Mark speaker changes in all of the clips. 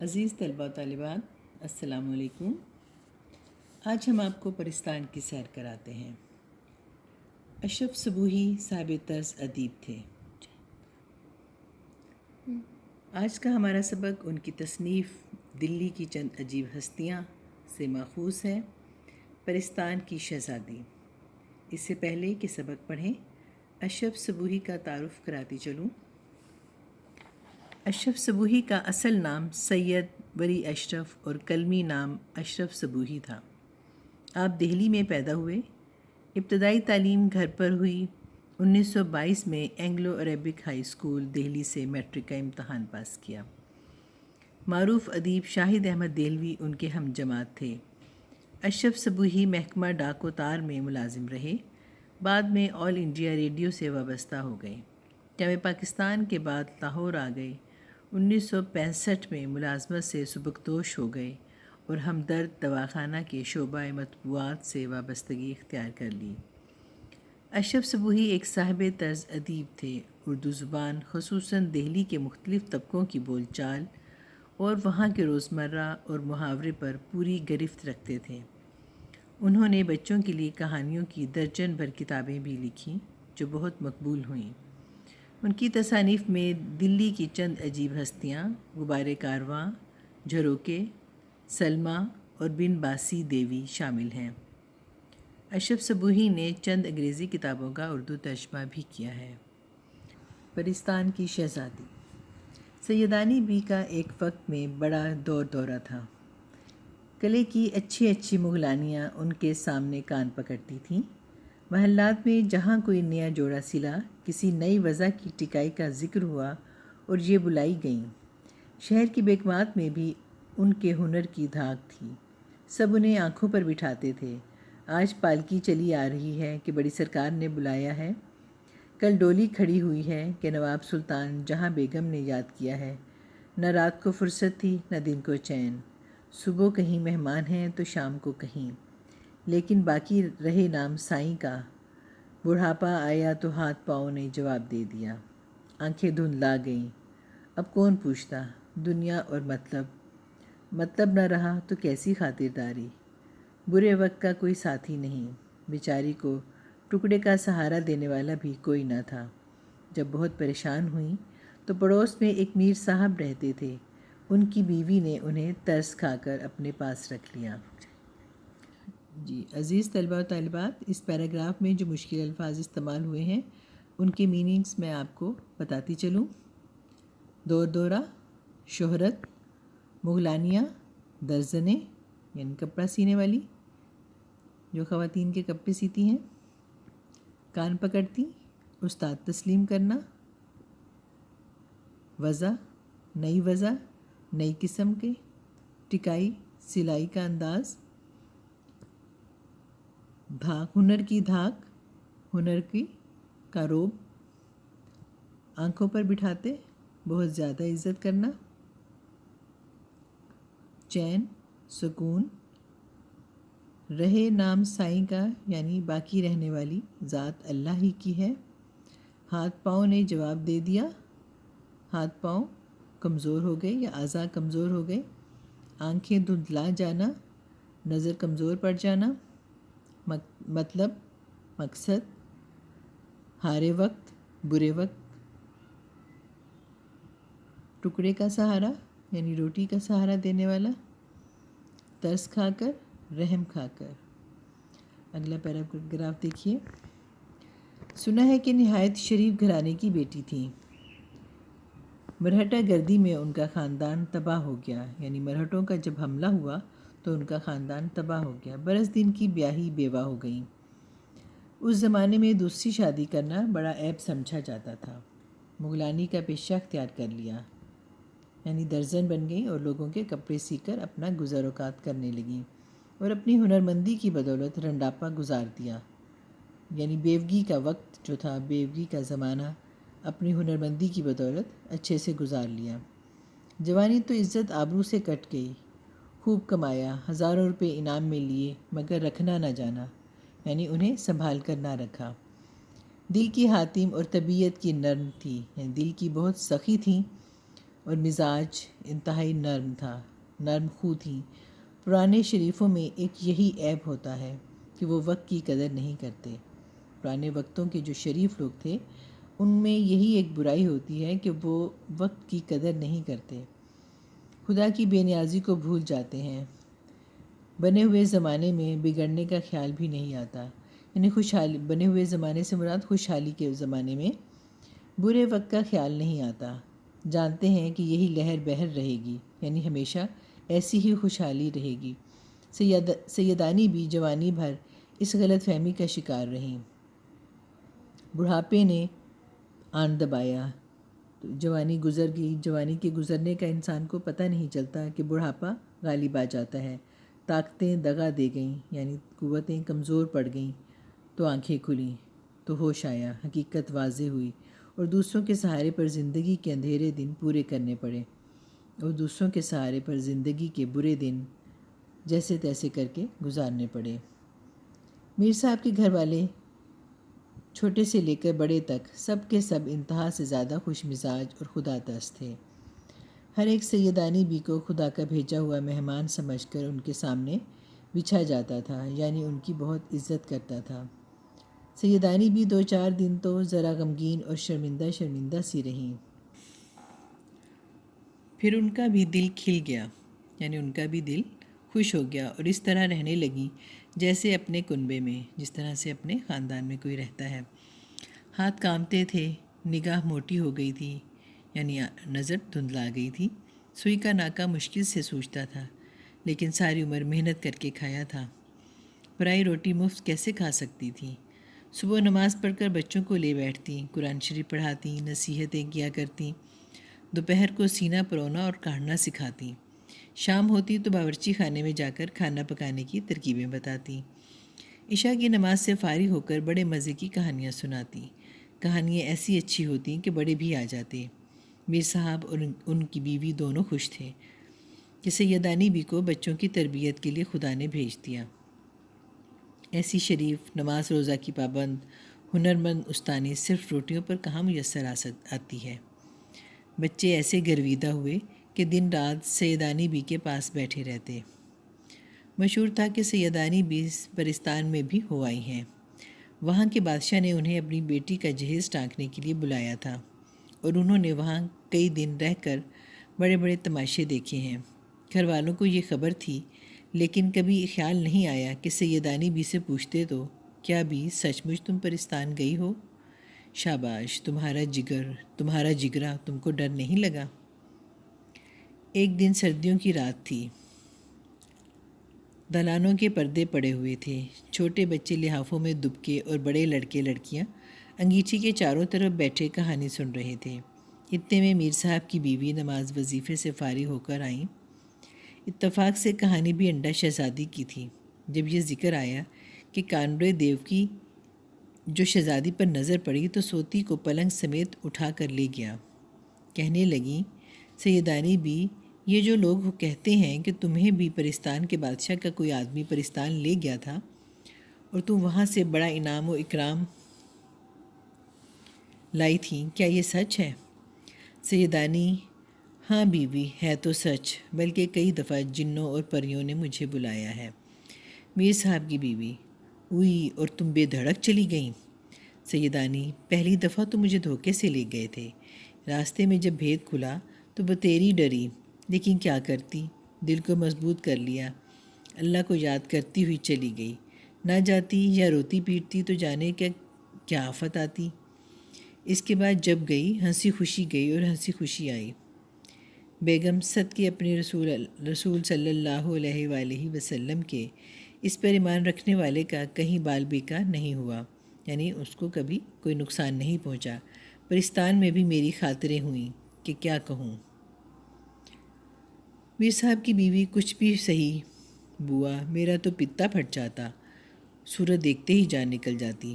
Speaker 1: عزیز طلباء و طالبات، السلام علیکم۔ آج ہم آپ کو پرستان کی سیر کراتے ہیں۔ اشرف صبوحی صاحب طرز ادیب تھے۔ آج کا ہمارا سبق ان کی تصنیف دلی کی چند عجیب ہستیاں سے ماخوذ ہے۔ پرستان کی شہزادی۔ اس سے پہلے کہ سبق پڑھیں، اشرف صبوحی کا تعارف کراتی چلوں۔ اشرف صبوحی کا اصل نام سید ولی اشرف اور قلمی نام اشرف صبوحی تھا۔ آپ دہلی میں پیدا ہوئے۔ ابتدائی تعلیم گھر پر ہوئی۔ 1922 میں Anglo Arabic high school Delhi سے میٹرک کا امتحان پاس کیا۔ معروف ادیب شاہد احمد دہلوی ان کے ہم جماعت تھے۔ اشرف صبوحی محکمہ ڈاک و تار میں ملازم رہے۔ بعد میں آل انڈیا ریڈیو سے وابستہ ہو گئے۔ جب پاکستان کے بعد لاہور آ گئے۔ 1965 میں ملازمت سے سبکدوش ہو گئے اور ہمدرد دواخانہ کے شعبہ مطبوعات سے وابستگی اختیار کر لی۔ اشرف صبوحی ایک صاحب طرز ادیب تھے۔ اردو زبان، خصوصاً دہلی کے مختلف طبقوں کی بول چال اور وہاں کے روزمرہ اور محاورے پر پوری گرفت رکھتے تھے۔ انہوں نے بچوں کے لیے کہانیوں کی درجن بھر کتابیں بھی لکھیں جو بہت مقبول ہوئیں۔ ان کی تصانیف میں دلی کی چند عجیب ہستیاں، غبار کارواں، جھروکے، سلمیٰ اور بن باسی دیوی شامل ہیں۔ اشرف صبوحی نے چند انگریزی کتابوں کا اردو ترجمہ بھی کیا ہے۔ پرستان کی شہزادی۔ سیدانی بی کا ایک وقت میں بڑا دورہ تھا۔ قلعے کی اچھی اچھی مغلانیاں ان کے سامنے کان پکڑتی تھیں۔ محلات میں جہاں کوئی نیا جوڑا سلا، کسی نئی وضع کی ٹکائی کا ذکر ہوا اور یہ بلائی گئیں۔ شہر کی بیگمات میں بھی ان کے ہنر کی دھاک تھی۔ سب انہیں آنکھوں پر بٹھاتے تھے۔ آج پالکی چلی آ رہی ہے کہ بڑی سرکار نے بلایا ہے، کل ڈولی کھڑی ہوئی ہے کہ نواب سلطان جہاں بیگم نے یاد کیا ہے۔ نہ رات کو فرصت تھی نہ دن کو چین، صبح کہیں مہمان ہیں تو شام کو کہیں، لیکن باقی رہے نام سائیں کا۔ بڑھاپا آیا تو ہاتھ پاؤں نے جواب دے دیا، آنکھیں دھندلا گئیں۔ اب کون پوچھتا دنیا اور مطلب نہ رہا تو کیسی خاطرداری۔ برے وقت کا کوئی ساتھی نہیں، بیچاری کو ٹکڑے کا سہارا دینے والا بھی کوئی نہ تھا۔ جب بہت پریشان ہوئیں تو پڑوس میں ایک میر صاحب رہتے تھے، ان کی بیوی نے انہیں ترس کھا کر اپنے پاس رکھ لیا۔ جی عزیز طلباء و طالبات، اس پیراگراف میں جو مشکل الفاظ استعمال ہوئے ہیں ان کے میننگز میں آپ کو بتاتی چلوں۔ دورہ، شہرت، مغلانیاں، درزنیں یعنی کپڑا سینے والی جو خواتین کے کپڑے سیتی ہیں، کان پکڑتی، استاد تسلیم کرنا، وضع، نئی قسم کے، ٹکائی، سلائی کا انداز، ہنر کی دھاک، ہنر کی کا روب، آنکھوں پر بٹھاتے، بہت زیادہ عزت کرنا، چین، سکون، رہے نام سائیں کا یعنی باقی رہنے والی ذات اللہ ہی کی ہے۔ ہاتھ پاؤں نے جواب دے دیا، ہاتھ پاؤں کمزور ہو گئے یا اعضاء کمزور ہو گئے، آنکھیں دھندلا جانا، نظر کمزور پڑ جانا، مطلب، مقصد، ہارے وقت، برے وقت، ٹکڑے کا سہارا یعنی روٹی کا سہارا دینے والا، ترس کھا کر، رحم کھا کر۔ اگلا پیراگراف دیکھیے۔ سنا ہے کہ نہایت شریف گھرانے کی بیٹی تھیں۔ مرہٹہ گردی میں ان کا خاندان تباہ ہو گیا، یعنی مرہٹوں کا جب حملہ ہوا تو ان کا خاندان تباہ ہو گیا۔ برس دن کی بیاہی بیوہ ہو گئیں۔ اس زمانے میں دوسری شادی کرنا بڑا عیب سمجھا جاتا تھا۔ مغلانی کا پیشہ اختیار کر لیا، یعنی درزن بن گئیں اور لوگوں کے کپڑے سی کر اپنا گزر اوقات کرنے لگیں اور اپنی ہنرمندی کی بدولت رنڈاپا گزار دیا، یعنی بیوگی کا وقت جو تھا، بیوگی کا زمانہ اپنی ہنرمندی کی بدولت اچھے سے گزار لیا۔ جوانی تو عزت آبرو سے کٹ گئی، خوب کمایا، ہزاروں روپے انعام میں لیے، مگر رکھنا نہ جانا، یعنی انہیں سنبھال کر نہ رکھا۔ دل کی حاتم اور طبیعت کی نرم تھی، یعنی دل کی بہت سخی تھیں اور مزاج انتہائی نرم تھا، نرم خو تھی۔ پرانے شریفوں میں ایک یہی عیب ہوتا ہے کہ وہ وقت کی قدر نہیں کرتے۔ پرانے وقتوں کے جو شریف لوگ تھے ان میں یہی ایک برائی ہوتی ہے کہ وہ وقت کی قدر نہیں کرتے، خدا کی بے نیازی کو بھول جاتے ہیں۔ بنے ہوئے زمانے میں بگڑنے کا خیال بھی نہیں آتا، یعنی خوشحالی، بنے ہوئے زمانے سے مراد خوشحالی کے زمانے میں برے وقت کا خیال نہیں آتا۔ جانتے ہیں کہ یہی لہر بہر رہے گی، یعنی ہمیشہ ایسی ہی خوشحالی رہے گی۔ سیدانی بھی جوانی بھر اس غلط فہمی کا شکار رہیں۔ بڑھاپے نے آن دبایا، جوانی گزر گئی۔ جوانی کے گزرنے کا انسان کو پتہ نہیں چلتا کہ بڑھاپا غالب آ جاتا ہے، طاقتیں دغا دے گئیں، یعنی قوتیں کمزور پڑ گئیں، تو آنکھیں کھلیں، تو ہوش آیا، حقیقت واضح ہوئی، اور دوسروں کے سہارے پر زندگی کے اندھیرے دن پورے کرنے پڑے، اور دوسروں کے سہارے پر زندگی کے برے دن جیسے تیسے کر کے گزارنے پڑے۔ میر صاحب کے گھر والے چھوٹے سے لے کر بڑے تک سب کے سب انتہا سے زیادہ خوش مزاج اور خدا ترس تھے۔ ہر ایک سیدانی بی کو خدا کا بھیجا ہوا مہمان سمجھ کر ان کے سامنے بچھا جاتا تھا، یعنی ان کی بہت عزت کرتا تھا۔ سیدانی بھی 2-4 دن تو ذرا غمگین اور شرمندہ سی رہیں، پھر ان کا بھی دل کھل گیا، یعنی ان کا بھی دل خوش ہو گیا، اور اس طرح رہنے لگیں جیسے اپنے کنبے میں، جس طرح سے اپنے خاندان میں کوئی رہتا ہے۔ ہاتھ کانپتے تھے، نگاہ موٹی ہو گئی تھی، یعنی نظر دھندلا گئی تھی، سوئی کا ناکہ مشکل سے سوجتا تھا، لیکن ساری عمر محنت کر کے کھایا تھا، پرائی روٹی مفت کیسے کھا سکتی تھی؟ صبح نماز پڑھ کر بچوں کو لے بیٹھتی، قرآن شریف پڑھاتی، نصیحتیں کیا کرتی، دوپہر کو سینہ پرونا اور کاڑھنا سکھاتی، شام ہوتی تو باورچی خانے میں جا کر کھانا پکانے کی ترکیبیں بتاتی، عشاء کی نماز سے فارغ ہو کر بڑے مزے کی کہانیاں سناتی۔ کہانیاں ایسی اچھی ہوتیں کہ بڑے بھی آ جاتے۔ میر صاحب اور ان کی بیوی دونوں خوش تھے کہ سیدانی بی کو بچوں کی تربیت کے لیے خدا نے بھیج دیا۔ ایسی شریف، نماز روزہ کی پابند، ہنرمند استانی صرف روٹیوں پر کہاں میسر آتی ہے۔ بچے ایسے گرویدہ ہوئے کہ دن رات سیدانی بی کے پاس بیٹھے رہتے۔ مشہور تھا کہ سیدانی بی پرستان میں بھی ہو آئی ہیں۔ وہاں کے بادشاہ نے انہیں اپنی بیٹی کا جہیز ٹانکنے کے لیے بلایا تھا، اور انہوں نے وہاں کئی دن رہ کر بڑے بڑے تماشے دیکھے ہیں۔ گھر والوں کو یہ خبر تھی، لیکن کبھی خیال نہیں آیا کہ سیدانی بی سے پوچھتے تو، کیا بی سچ مچ تم پرستان گئی ہو؟ شاباش، تمہارا جگرا، تم کو ڈر نہیں لگا؟ ایک دن سردیوں کی رات تھی، دلانوں کے پردے پڑے ہوئے تھے، چھوٹے بچے لحافوں میں دبکے اور بڑے لڑکے لڑکیاں انگیٹھی کے چاروں طرف بیٹھے کہانی سن رہے تھے۔ اتنے میں میر صاحب کی بیوی نماز وظیفے سے فارغ ہو کر آئیں۔ اتفاق سے کہانی بھی انڈا شہزادی کی تھی۔ جب یہ ذکر آیا کہ کانوڑے دیو کی جو شہزادی پر نظر پڑی تو سوتی کو پلنگ سمیت اٹھا کر لے گیا۔ کہنے لگیں، سیدانی بی، یہ جو لوگ کہتے ہیں کہ تمہیں بھی پرستان کے بادشاہ کا کوئی آدمی پرستان لے گیا تھا اور تم وہاں سے بڑا انعام و اکرام لائی تھیں، کیا یہ سچ ہے؟ سیدانی: ہاں بیوی، ہے تو سچ، بلکہ کئی دفعہ جنوں اور پریوں نے مجھے بلایا ہے۔ میر صاحب کی بیوی: اوئی، اور تم بے دھڑک چلی گئیں؟ سیدانی: پہلی دفعہ تو مجھے دھوکے سے لے گئے تھے، راستے میں جب بھید کھلا تو بتیری ڈری، لیکن کیا کرتی، دل کو مضبوط کر لیا، اللہ کو یاد کرتی ہوئی چلی گئی، نہ جاتی یا روتی پیٹتی تو جانے کیا آفت آتی۔ اس کے بعد جب گئی، ہنسی خوشی گئی اور ہنسی خوشی آئی۔ بیگم صدقے اپنے رسول صلی اللہ علیہ وآلہ وسلم کے اس پر ایمان رکھنے والے کا کہیں بال بیکا نہیں ہوا، یعنی اس کو کبھی کوئی نقصان نہیں پہنچا۔ پرستان میں بھی میری خاطریں ہوئیں کہ کیا کہوں۔ میر صاحب کی بیوی: کچھ بھی صحیح بوا، میرا تو پتا پھٹ جاتا، صورت دیکھتے ہی جان نکل جاتی،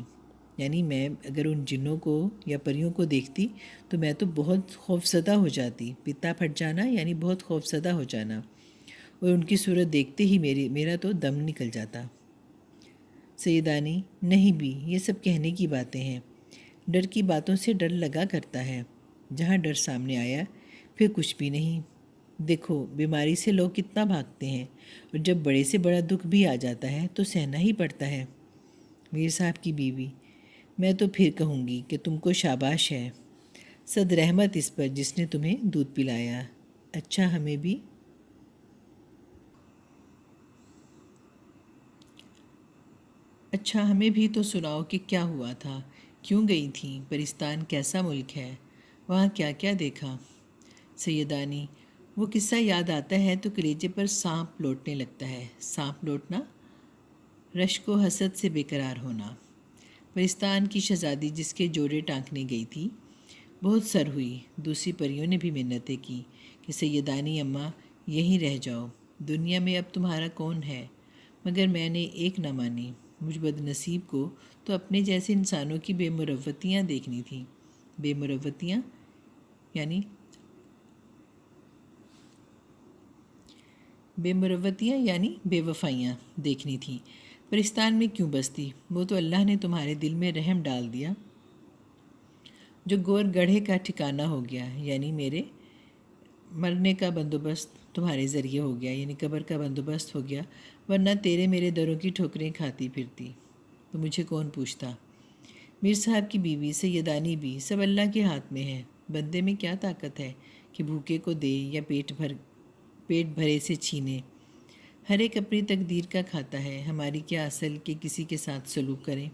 Speaker 1: یعنی میں اگر ان جنوں کو یا پریوں کو دیکھتی تو میں تو بہت خوفزدہ ہو جاتی۔ پتا پھٹ جانا یعنی بہت خوفزدہ ہو جانا، اور ان کی صورت دیکھتے ہی میرا تو دم نکل جاتا۔ سیدانی: نہیں بھی، یہ سب کہنے کی باتیں ہیں، ڈر کی باتوں سے ڈر لگا کرتا ہے، جہاں ڈر سامنے آیا پھر کچھ بھی نہیں۔ دیکھو بیماری سے لوگ کتنا بھاگتے ہیں، اور جب بڑے سے بڑا دکھ بھی آ جاتا ہے تو سہنا ہی پڑتا ہے۔ میر صاحب کی بیوی: میں تو پھر کہوں گی کہ تم کو شاباش ہے، صد رحمت اس پر جس نے تمہیں دودھ پلایا۔ اچھا ہمیں بھی تو سناؤ کہ کیا ہوا تھا، کیوں گئی تھیں؟ پرستان کیسا ملک ہے، وہاں کیا کیا دیکھا؟ سیدانی: وہ قصہ یاد آتا ہے تو کلیجے پر سانپ لوٹنے لگتا ہے۔ سانپ لوٹنا، رشک و حسد سے بے قرار ہونا۔ پرستان کی شہزادی جس کے جوڑے ٹانکنے گئی تھی بہت سر ہوئی۔ دوسری پریوں نے بھی منتیں کی کہ سیدانی اماں یہیں رہ جاؤ، دنیا میں اب تمہارا کون ہے، مگر میں نے ایک نہ مانی۔ مجھ بد نصیب کو تو اپنے جیسے انسانوں کی بے مروتیاں دیکھنی تھیں۔ بے مروتیاں یعنی بے وفائیاں دیکھنی تھیں۔ پرستان میں کیوں بستی؟ وہ تو اللہ نے تمہارے دل میں رحم ڈال دیا جو گور گڑھے کا ٹھکانہ ہو گیا، یعنی میرے مرنے کا بندوبست تمہارے ذریعے ہو گیا، یعنی قبر کا بندوبست ہو گیا، ورنہ تیرے میرے دروں کی ٹھوکریں کھاتی پھرتی تو مجھے کون پوچھتا۔ میر صاحب کی بیوی: سیدانی بھی، سب اللہ کے ہاتھ میں ہے، بندے میں کیا طاقت ہے کہ بھوکے کو دے یا پیٹ بھرے سے چھینے؟ ہر ایک اپنی تقدیر کا کھاتا ہے، ہماری کیا اصل کہ کسی کے ساتھ سلوک کریں؟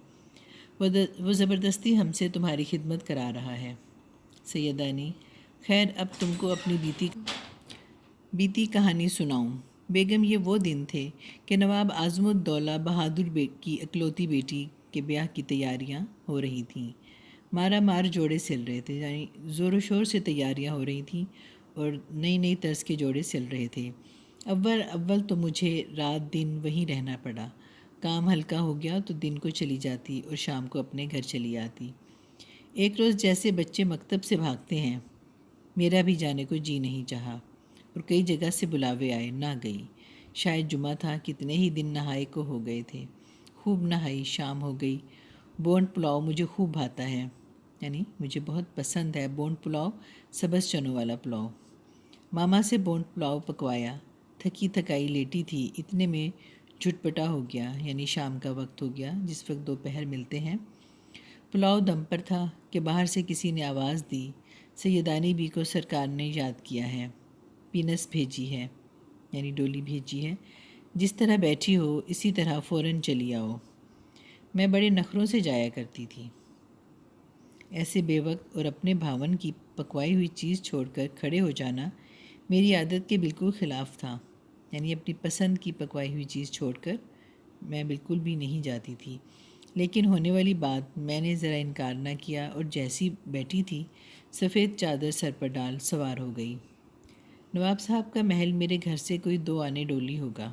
Speaker 1: وہ زبردستی ہم سے تمہاری خدمت کرا رہا ہے۔ سیدانی: خیر اب تم کو اپنی بیتی کہانی سناؤں۔ بیگم: یہ وہ دن تھے کہ نواب اعظم الدولہ بہادر کی اکلوتی بیٹی کے بیاہ کی تیاریاں ہو رہی تھیں۔ مارا مار جوڑے سل رہے تھے، یعنی زور و شور سے تیاریاں ہو رہی تھیں اور نئی طرز کے جوڑے سل رہے تھے۔ اول تو مجھے رات دن وہیں رہنا پڑا۔ کام ہلکا ہو گیا تو دن کو چلی جاتی اور شام کو اپنے گھر چلی آتی۔ ایک روز جیسے بچے مکتب سے بھاگتے ہیں، میرا بھی جانے کو جی نہیں چاہا اور کئی جگہ سے بلاوے آئے، نہ گئی۔ شاید جمعہ تھا، کتنے ہی دن نہائے کو ہو گئے تھے۔ خوب نہائی، شام ہو گئی۔ بونڈ پلاؤ مجھے خوب بھاتا ہے، یعنی مجھے بہت پسند ہے بونڈ پلاؤ، سبز چنوں والا پلاؤ۔ ماما سے بونڈ پلاؤ پکوایا، تھکی تھکائی لیٹی تھی، اتنے میں جھٹپٹا ہو گیا، یعنی شام کا وقت ہو گیا جس وقت دوپہر ملتے ہیں۔ پلاؤ دم پر تھا کہ باہر سے کسی نے آواز دی: سیدانی بی کو سرکار نے یاد کیا ہے، پینس بھیجی ہے، یعنی ڈولی بھیجی ہے، جس طرح بیٹھی ہو اسی طرح فوراً چلی آؤ۔ میں بڑے نخروں سے جایا کرتی تھی۔ ایسے بے وقت اور اپنے بھاون کی پکوائی ہوئی چیز چھوڑ کر کھڑے ہو جانا میری عادت کے بالکل خلاف تھا، یعنی اپنی پسند کی پکوائی ہوئی چیز چھوڑ کر میں بالکل بھی نہیں جاتی تھی۔ لیکن ہونے والی بات میں نے ذرا انکار نہ کیا اور جیسی بیٹھی تھی سفید چادر سر پر ڈال سوار ہو گئی۔ نواب صاحب کا محل میرے گھر سے کوئی 2 آنے ڈولی ہوگا۔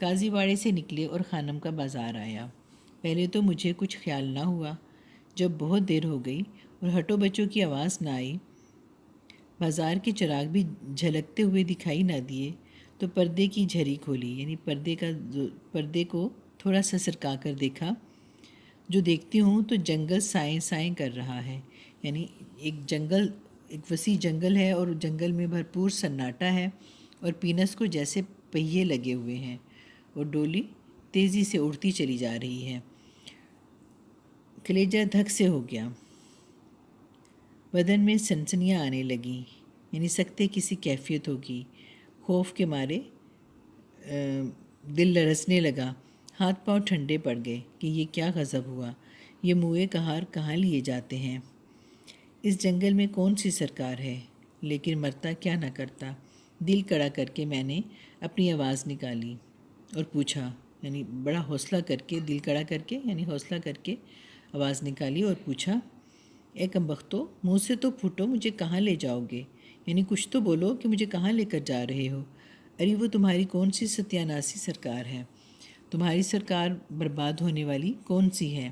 Speaker 1: قاضی واڑے سے نکلے اور خانم کا بازار آیا۔ پہلے تو مجھے کچھ خیال نہ ہوا، جب بہت دیر ہو گئی اور ہٹو بچوں کی آواز نہ آئی، بازار کے چراغ بھی جھلکتے ہوئے دکھائی نہ دیے، تو پردے کی جھری کھولی، یعنی پردے کو تھوڑا سا سرکا کر دیکھا۔ جو دیکھتی ہوں تو جنگل سائیں سائیں کر رہا ہے، یعنی ایک وسیع جنگل ہے اور جنگل میں بھرپور سناٹا ہے اور پینس کو جیسے پہیے لگے ہوئے ہیں اور ڈولی تیزی سے اڑتی چلی جا رہی ہے۔ کلیجہ دھک سے ہو گیا، بدن میں سنسنیاں آنے لگیں، یعنی سکتے کسی کیفیت ہوگی۔ خوف کے مارے دل لرزنے لگا، ہاتھ پاؤں ٹھنڈے پڑ گئے کہ یہ کیا غضب ہوا، یہ موئے کہار کہاں لیے جاتے ہیں؟ اس جنگل میں کون سی سرکار ہے؟ لیکن مرتا کیا نہ کرتا۔ دل کڑا کر کے میں نے اپنی آواز نکالی اور پوچھا، یعنی بڑا حوصلہ کر کے، دل کڑا کر کے یعنی حوصلہ کر کے آواز نکالی اور پوچھا: اے کمبختو، منہ سے تو پھوٹو، مجھے کہاں لے جاؤ گے؟ یعنی کچھ تو بولو کہ مجھے کہاں لے کر جا رہے ہو؟ ارے وہ تمہاری کون سی ستیاناسی سرکار ہے؟ تمہاری سرکار برباد ہونے والی کون سی ہے؟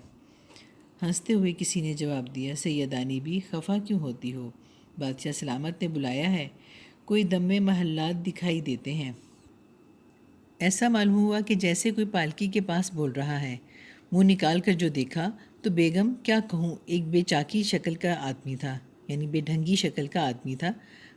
Speaker 1: ہنستے ہوئے کسی نے جواب دیا: سیدانی بھی، خفا کیوں ہوتی ہو؟ بادشاہ سلامت نے بلایا ہے، کوئی دم محلات دکھائی دیتے ہیں۔ ایسا معلوم ہوا کہ جیسے کوئی پالکی کے پاس بول رہا ہے۔ منہ نکال کر جو دیکھا تو بیگم کیا کہوں، ایک بے چاکی شکل کا آدمی تھا، یعنی بے ڈھنگی شکل کا آدمی تھا،